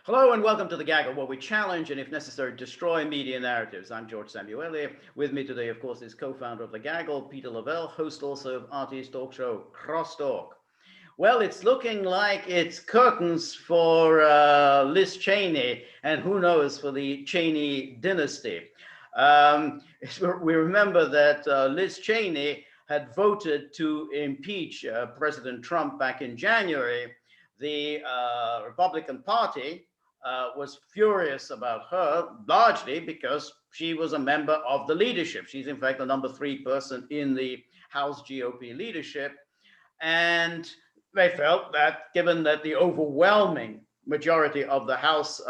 Hello and welcome to The Gaggle, where we challenge and, if necessary, destroy media narratives. I'm George Szamuely. With me today, of course, is co-founder of The Gaggle, Peter Lavelle, host also of RT's talk show, Crosstalk. Well, it's looking like it's curtains for Liz Cheney, and who knows, for the Cheney dynasty. We remember that Liz Cheney had voted to impeach President Trump back in January. The Republican Party was furious about her, largely because she was a member of the leadership. She's, in fact, the number 3 person in the House GOP leadership. And they felt that, given that the overwhelming majority of the House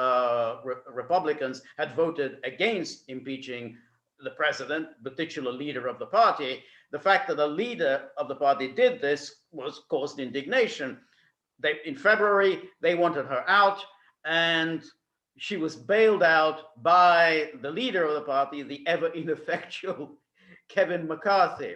Republicans had voted against impeaching the president, the titular leader of the party, the fact that a leader of the party did this caused indignation. In February, they wanted her out, and she was bailed out by the leader of the party, the ever ineffectual Kevin McCarthy.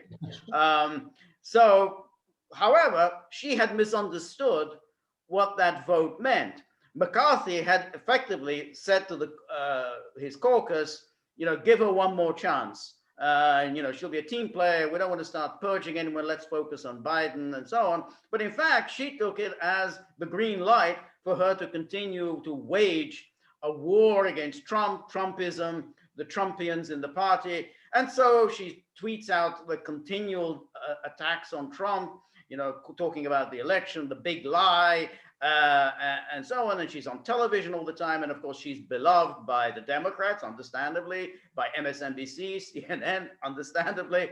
However, she had misunderstood what that vote meant. McCarthy had effectively said to his caucus, give her one more chance. She'll be a team player. We don't want to start purging anyone. Let's focus on Biden and so on. But in fact, she took it as the green light for her to continue to wage a war against Trumpism, the Trumpians in the party. And so she tweets out the continual attacks on Trump, talking about the election, the big lie, and so on. And she's on television all the time. And of course, she's beloved by the Democrats, understandably, by MSNBC, CNN, understandably.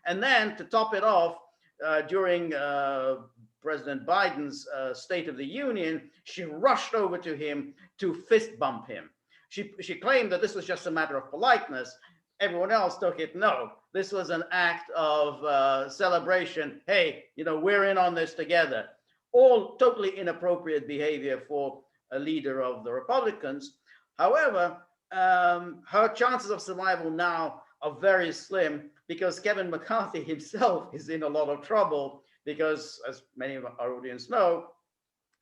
And then to top it off, during President Biden's State of the Union, she rushed over to him to fist bump him. She claimed that this was just a matter of politeness. Everyone else took it, no, this was an act of celebration. Hey, we're in on this together. All totally inappropriate behavior for a leader of the Republicans. However, her chances of survival now are very slim because Kevin McCarthy himself is in a lot of trouble because, as many of our audience know,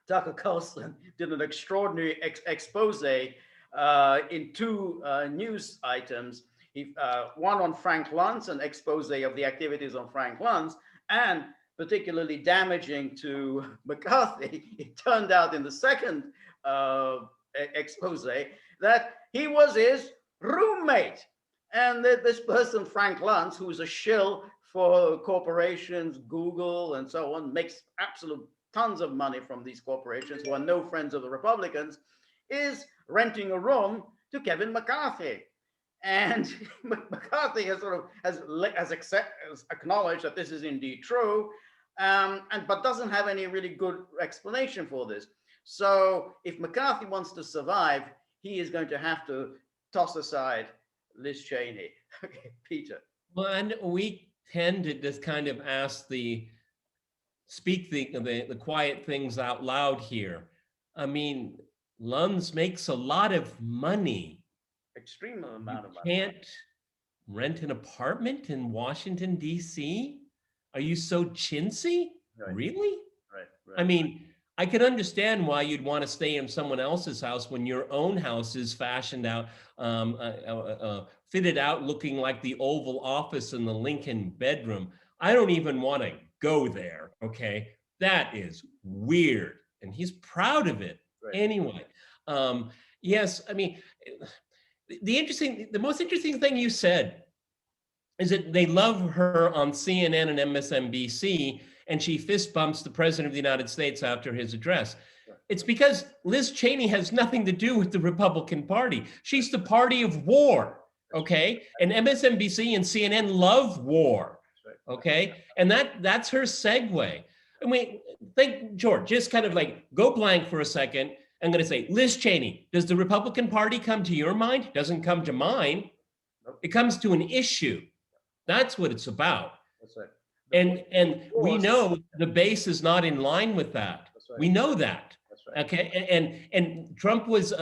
Tucker Carlson did an extraordinary expose in 2 news items. One on Frank Luntz, an expose of the activities on Frank Luntz, and particularly damaging to McCarthy, it turned out in the second expose that he was his roommate. And that this person, Frank Luntz, who's a shill for corporations, Google and so on, makes absolute tons of money from these corporations who are no friends of the Republicans, is renting a room to Kevin McCarthy. And McCarthy has acknowledged that this is indeed true, but doesn't have any really good explanation for this. So if McCarthy wants to survive, he is going to have to toss aside Liz Cheney. Okay, Peter. Well, and we tend to just kind of speak the quiet things out loud here. I mean, Luntz makes a lot of money. Extreme amount of money. Can't rent an apartment in Washington, D.C.? Are you so chintzy? Right. Really? Right. I mean, I can understand why you'd want to stay in someone else's house when your own house is fashioned out, fitted out looking like the Oval Office in the Lincoln bedroom. I don't even want to go there, okay? That is weird. And he's proud of it. Right. Anyway, yes, I mean, the most interesting thing you said is that they love her on CNN and MSNBC, and she fist bumps the president of the United States after his address. Sure. It's because Liz Cheney has nothing to do with the Republican Party. She's the party of war, okay? And MSNBC and CNN love war, okay? And that's her segue. I mean, think, George, just kind of like go blank for a second. I'm going to say, Liz Cheney, does the Republican Party come to your mind? It doesn't come to mine. It comes to an issue. That's what it's about. That's right. And we know the base is not in line with that. That's right. We know that. That's right. Okay. And Trump was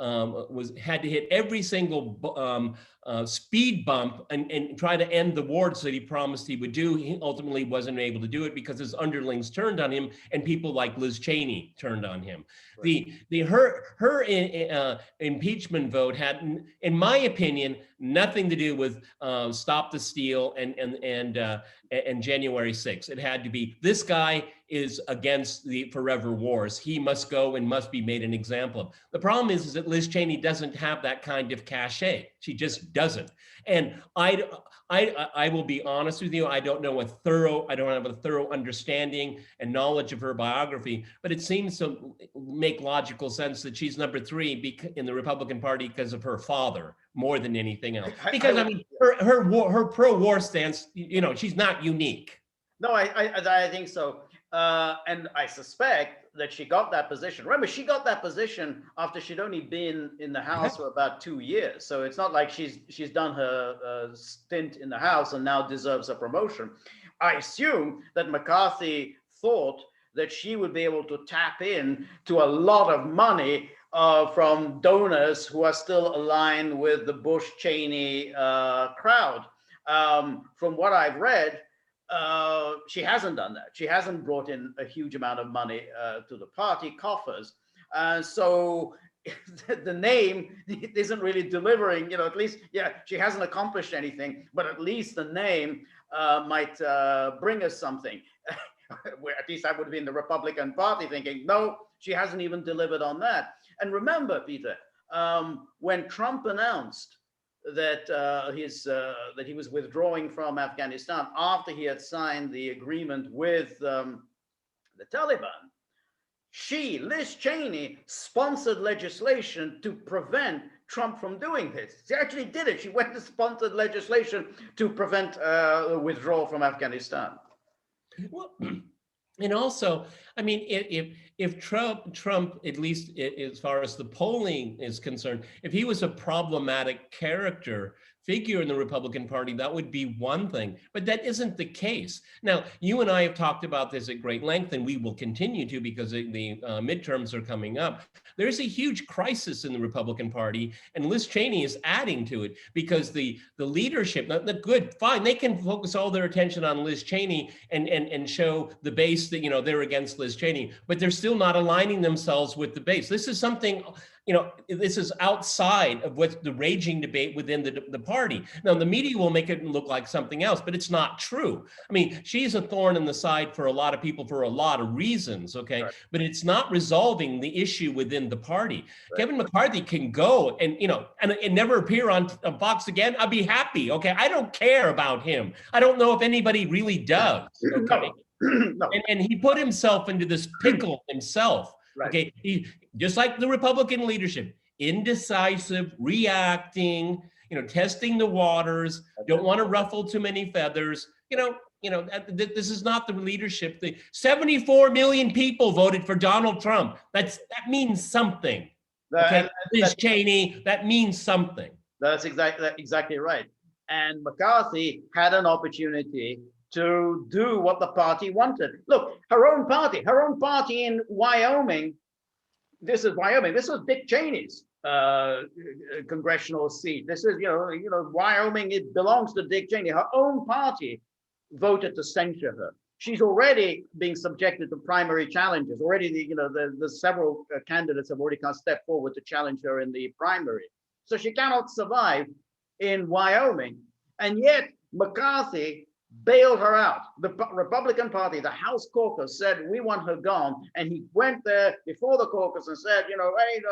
had to hit every single speed bump and try to end the wars that he promised he would do. He ultimately wasn't able to do it because his underlings turned on him, and people like Liz Cheney turned on him. Right. Her impeachment vote had, in my opinion, nothing to do with Stop the Steal and January 6th. It had to be, this guy is against the forever wars. He must go and must be made an example of. The problem is that Liz Cheney doesn't have that kind of cachet. She just doesn't. And I will be honest with you, I don't have a thorough understanding and knowledge of her biography, but it seems to make logical sense that she's number 3 in the Republican Party because of her father more than anything else. Because I mean, her pro-war stance, she's not unique. No, I think so. And I suspect that she got that position. Remember, she got that position after she'd only been in the House for about 2 years. So it's not like she's done her stint in the House and now deserves a promotion. I assume that McCarthy thought that she would be able to tap in to a lot of money from donors who are still aligned with the Bush-Cheney crowd. From what I've read, she hasn't done that. She hasn't brought in a huge amount of money to the party coffers. So the name isn't really delivering, at least, she hasn't accomplished anything, but at least the name might bring us something. Where at least I would be in the Republican Party thinking, no, she hasn't even delivered on that. And remember, Peter, when Trump announced that that he was withdrawing from Afghanistan after he had signed the agreement with the Taliban, Liz Cheney, sponsored legislation to prevent Trump from doing this. She actually did it. She went to sponsored legislation to prevent withdrawal from Afghanistan. Well, and also, I mean, if Trump, at least as far as the polling is concerned, if he was a problematic figure in the Republican Party, that would be one thing, but that isn't the case. Now, you and I have talked about this at great length, and we will continue to because the midterms are coming up. There's a huge crisis in the Republican Party, and Liz Cheney is adding to it because the leadership, good, fine, they can focus all their attention on Liz Cheney and show the base that, they're against Liz Cheney, but they're still not aligning themselves with the base. This is something, this is outside of what's the raging debate within the party. Now, the media will make it look like something else, but it's not true. I mean, she's a thorn in the side for a lot of people for a lot of reasons, okay? Right. But it's not resolving the issue within the party. Right. Kevin McCarthy can go and, and never appear on Fox again. I'd be happy, okay? I don't care about him. I don't know if anybody really does, okay? No. And he put himself into this pickle himself. Right. Okay, he, just like the Republican leadership, indecisive, reacting, testing the waters, don't want to ruffle too many feathers. This is not the leadership. The 74 million people voted for Donald Trump. That means something. Okay, Liz Cheney, that means something. That's exactly right. And McCarthy had an opportunity to do what the party wanted. Look, her own party in Wyoming. This is Wyoming. This was Dick Cheney's congressional seat. This is, Wyoming. It belongs to Dick Cheney. Her own party voted to censure her. She's already being subjected to primary challenges. Already, the several candidates have already kind of stepped forward to challenge her in the primary. So she cannot survive in Wyoming. And yet McCarthy bailed her out. The Republican Party, the House Caucus, said we want her gone, and he went there before the caucus and said, hey,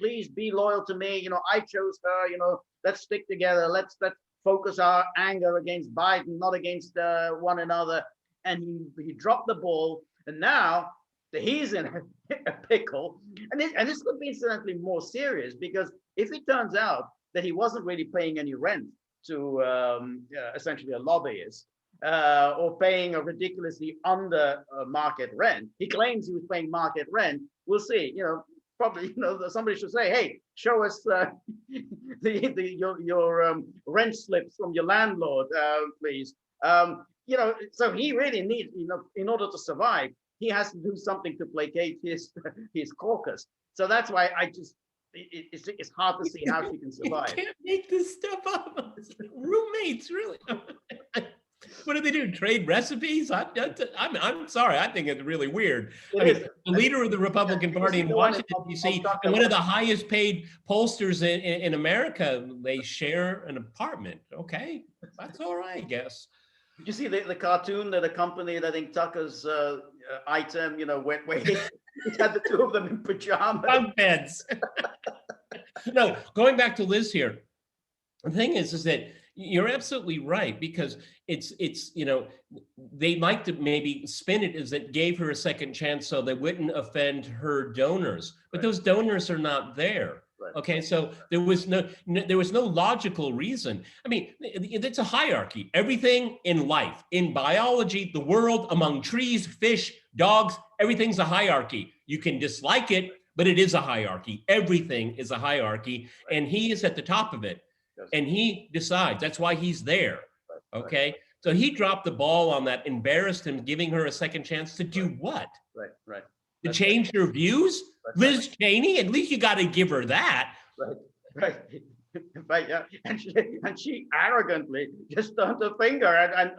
please be loyal to me. I chose her. Let's stick together. Let's focus our anger against Biden, not against one another. And he dropped the ball, and now he's in a pickle. And this could be incidentally more serious, because if it turns out that he wasn't really paying any rent to essentially a lobbyist, or paying a ridiculously under market rent. He claims he was paying market rent. We'll see. Probably somebody should say, "Hey, show us your rent slips from your landlord, please." So he really needs, in order to survive, he has to do something to placate his caucus. So that's why it's hard to see how she can survive. You can't make this stuff up. Roommates, really. What do they do? Trade recipes? I'm sorry. I think it's really weird. The leader of the Republican Party in Washington, D.C., and one of the highest paid pollsters in America, they share an apartment. Okay, that's all right, I guess. Did you see the cartoon that accompanied, I think, Tucker's item, where he had the two of them in pajamas? Bunk beds. No, going back to Liz here, the thing is that you're absolutely right, because it's they like to maybe spin it as it gave her a second chance so they wouldn't offend her donors, but those donors are not there. Right. Okay, so there was no logical reason. I mean, it's a hierarchy. Everything in life, in biology, the world, among trees, fish, dogs, everything's a hierarchy. You can dislike it, but it is a hierarchy. Everything is a hierarchy, and he is at the top of it. And he decides. That's why he's there. Okay. So he dropped the ball on that, embarrassed him, giving her a second chance to do what? Right. To change her views? Liz Cheney? At least you got to give her that. Right. Yeah. And she arrogantly just turned her finger and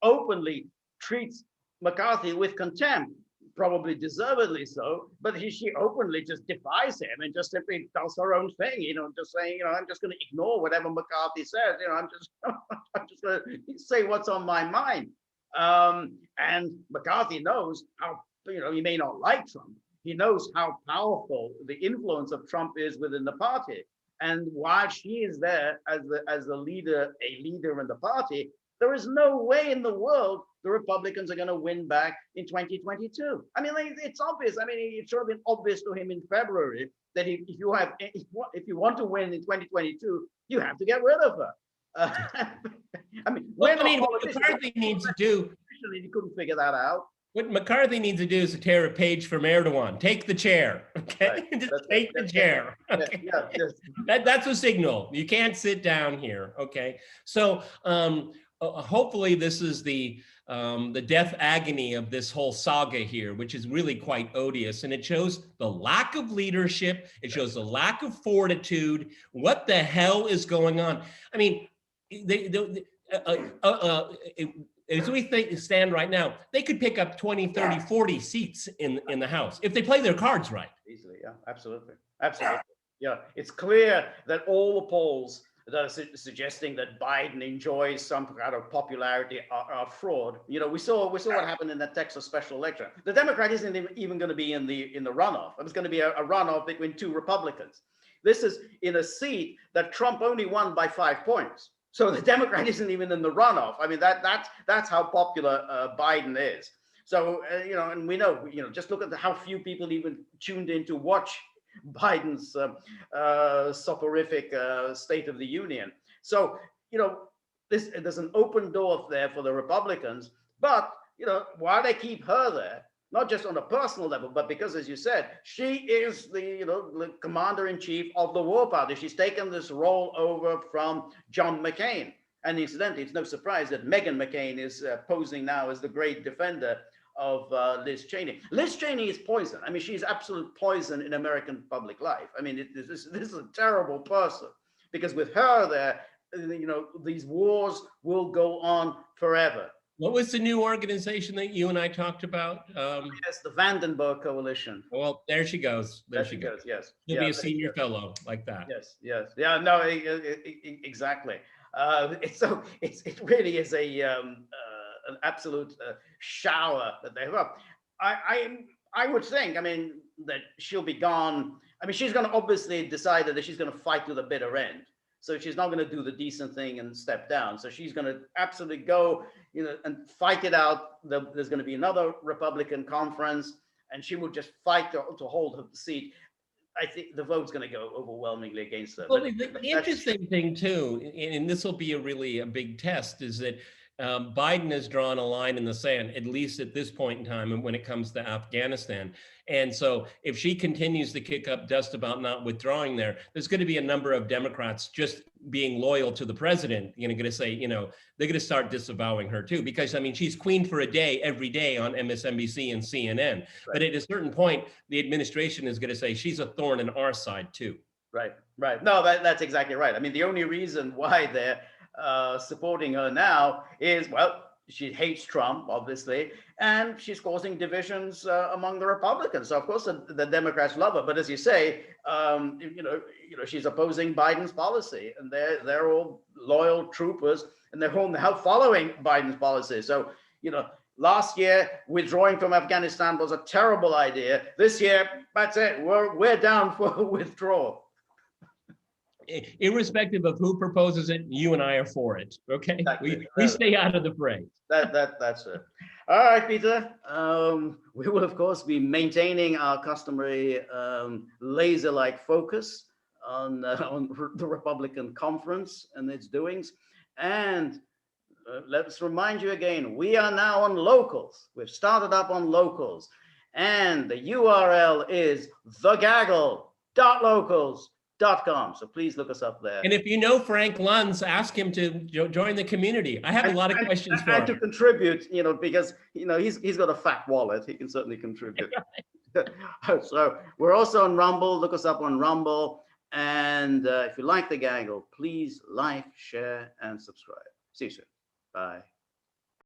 openly treats McCarthy with contempt. Probably deservedly so, but she openly just defies him and just simply does her own thing, just saying, I'm just going to ignore whatever McCarthy says, I'm just going to say what's on my mind. And McCarthy knows how, he may not like Trump. He knows how powerful the influence of Trump is within the party. And while she is there as a leader in the party, there is no way in the world the Republicans are going to win back in 2022. I mean, it's obvious. I mean, it should have been obvious to him in February that if you want to win in 2022, you have to get rid of her. What McCarthy needs to do, he couldn't figure that out. What McCarthy needs to do is to tear a page from Erdogan. Take the chair, okay? Right. Just take the chair. Okay? That's a signal. You can't sit down here, okay? So hopefully this is the death agony of this whole saga here, which is really quite odious, and it shows the lack of leadership. It shows the lack of fortitude. What the hell is going on? I mean, as we stand right now, they could pick up 20, 30, 40 seats in the House if they play their cards right. Easily, yeah, absolutely. Yeah, it's clear that all the polls that are suggesting that Biden enjoys some kind of popularity are fraud. We saw what happened in that Texas special election. The Democrat isn't even going to be in the runoff. It's going to be a runoff between two Republicans. This is in a seat that Trump only won by 5 points. So the Democrat isn't even in the runoff. I mean, that's how popular Biden is. So and we know, just look at how few people even tuned in to watch Biden's soporific State of the Union. So, there's an open door there for the Republicans, but, while they keep her there, not just on a personal level, but because, as you said, she is the commander-in-chief of the war party. She's taken this role over from John McCain. And incidentally, it's no surprise that Meghan McCain is posing now as the great defender of Liz Cheney. Liz Cheney is poison. I mean, she's absolute poison in American public life. I mean, this is a terrible person, because with her there, these wars will go on forever. What was the new organization that you and I talked about? Yes, the Vandenberg Coalition. Well, there she goes. There she goes. Yes. You'll be a senior fellow like that. Yes. Yeah, no, exactly. It really is an absolute shower that they have up. I would think, that she'll be gone. She's going to obviously decide that she's going to fight to the bitter end. So she's not going to do the decent thing and step down. So she's going to absolutely go, and fight it out. There's going to be another Republican conference, and she will just fight to hold her seat. I think the vote's going to go overwhelmingly against her. Well, the interesting thing too, and this will be a big test, is that Biden has drawn a line in the sand, at least at this point in time, and when it comes to Afghanistan. And so if she continues to kick up dust about not withdrawing there's going to be a number of Democrats just being loyal to the president, going to say, they're going to start disavowing her too, because I mean, she's queen for a day, every day on MSNBC and CNN. Right. But at a certain point, the administration is going to say she's a thorn in our side too. Right. No, that's exactly right. I mean, the only reason why they're supporting her now is, well, she hates Trump, obviously, and she's causing divisions among the Republicans. So of course the Democrats love her, but as you say, she's opposing Biden's policy, and they're all loyal troopers, and they're all now following Biden's policy. So last year withdrawing from Afghanistan was a terrible idea. This year, that's it. We're down for withdrawal. Irrespective of who proposes it, you and I are for it. Okay, exactly. we stay out of the fray. That's it. All right, Peter. We will of course be maintaining our customary laser-like focus on the Republican conference and its doings. And let's remind you again, we are now on Locals. We've started up on Locals, and the URL is thegaggle.locals.com. So please look us up there. And if you know Frank Luntz, ask him to join the community. I have a lot of questions for him. And to contribute, because he's got a fat wallet. He can certainly contribute. So we're also on Rumble. Look us up on Rumble. And if you like the Gaggle, please like, share, and subscribe. See you soon. Bye.